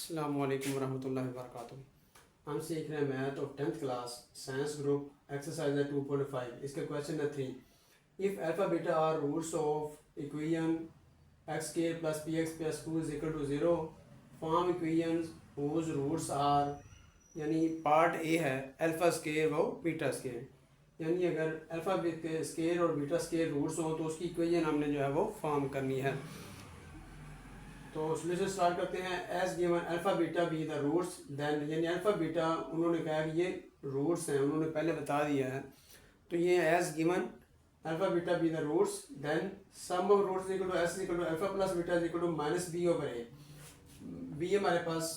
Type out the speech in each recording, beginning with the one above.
अस्सलामु अलैकुम वरहमतुल्लाहि वबरकातुहू। हम सीख रहे हैं math of 10th class science group exercise 2.5। इसका क्वेश्चन है 3। If alpha beta are roots of equation x square plus p x plus 2 is equal to 0 form equations whose roots are, यानी पार्ट ए है alpha square व beta square, यानी अगर alpha square और beta square roots हों तो उसकी equation हमने जो है वो फॉर्म करनी है। तो सोल्यूशन स्टार्ट करते हैं। As given alpha beta be the roots then, यानी अल्फा बीटा उन्होंने कहा कि ये रूट्स हैं, उन्होंने पहले बता दिया है। तो ये as given alpha beta be the roots then sum of roots equal to S equal to alpha plus beta equal to minus B over A. B हमारे पास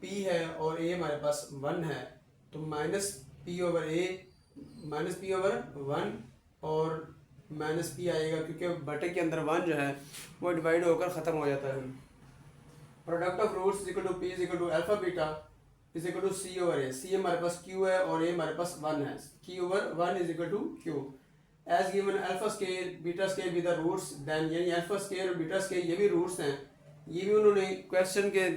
पी है और ए हमारे पास 1 है, तो माइनस पी ओवर ए, माइनस पी ओवर 1 और minus P आएगा क्योंकि बटे के अंदर 1 जो है वो डिवाइड होकर ख़त्म हो जाता है। Product of roots equal to P is equal to alpha beta is equal to C over A. C हमारे पास क्यू है और ए हमारे पास 1 है। Q over 1 is equal to Q. As given alpha square beta square with the roots then, यानी alpha square और beta square ये भी रूट्स हैं। ये भी उन्होंने क्वेश्चन के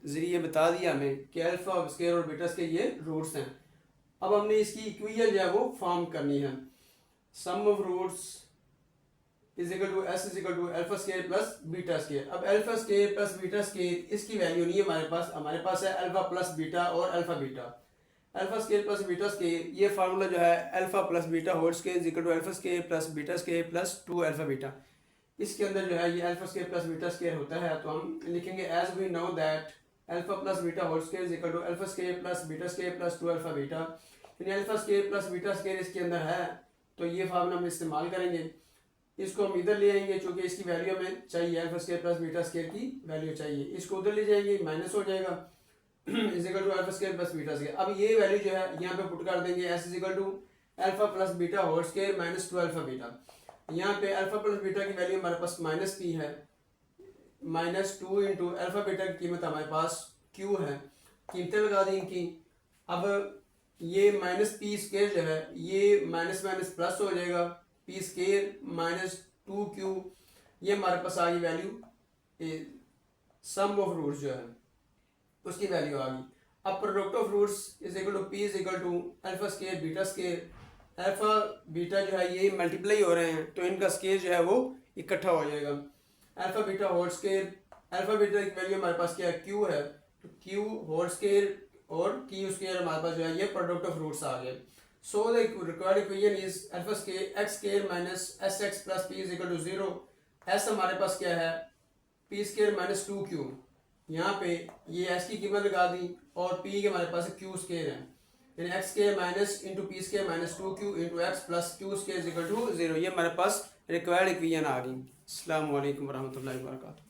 ज़रिए बता दिया हमें कि अल्फा स्क्वायर और बीटा स्क्वायर ये रूट्स हैं। अब हमने इसकी इक्वेशन जो है वो फॉर्म करनी है। Sum of roots is equal to S is equal to alpha square plus beta square. अब alpha square plus beta square इसकी वैल्यू नहीं है हमारे पास है अल्फा प्लस बीटा और alpha beta. Alpha square plus beta square ये formula जो है alpha plus beta whole square is equal to alpha square plus beta square plus 2 alpha beta. इसके अंदर जो है ये alpha square plus beta square होता है, तो हम लिखेंगे as we know that alpha plus beta whole square is equal to alpha square plus beta square plus 2 alpha beta. यानी alpha square plus beta square इसके अंदर है, तो ये फार्मूला हम इस्तेमाल करेंगे। इसको हम इधर ले आएंगे क्योंकि इसकी वैल्यू हमें चाहिए, alpha square plus beta square की वैल्यू चाहिए। इसको उधर ले जाएंगे, माइनस हो जाएगा is equal to alpha square plus beta square. अब ये वैल्यू जो है यहाँ पे पुट कर देंगे S is equal to alpha plus beta whole square minus 2 alpha beta. यहाँ पे अल्फा प्लस बीटा की वैल्यू हमारे पास माइनस पी है, माइनस 2 इंटू अल्फा बीटा की कीमत हमारे पास क्यू है, कीमतें लगा दी इनकी। अब ये माइनस पी स्क्वायर जो है ये माइनस माइनस प्लस हो जाएगा, पी स्क्वायर माइनस 2 क्यू, ये हमारे पास आ गई वैल्यू। सम ऑफ रूट्स जो है उसकी वैल्यू आ गई। अब product of roots is equal to P is equal to alpha square beta square. Alpha beta जो है ये मल्टीप्लाई हो रहे हैं तो इनका स्क्वायर जो है वो इकट्ठा हो जाएगा। Alpha beta whole square, alpha beta की वैल्यू हमारे पास क्या है क्यू है, तो क्यू होल स्क्वायर और क्यू स्क्वायर हमारे पास जो है ये प्रोडक्ट ऑफ रूट्स आ गए। So the required equation is alpha square x square minus sx plus p is equal to 0। s हमारे पास क्या है p square minus 2q। यहाँ पे ये s की कीमत लगा दी और p के हमारे पास q square है, यानी x square minus into p square minus 2q into x plus q square is equal to 0। ये हमारे पास रिक्वायर्ड इक्वेशन आ गई। अस्सलाम वालेकुम रहमतुल्लाहि व बरकातुहू।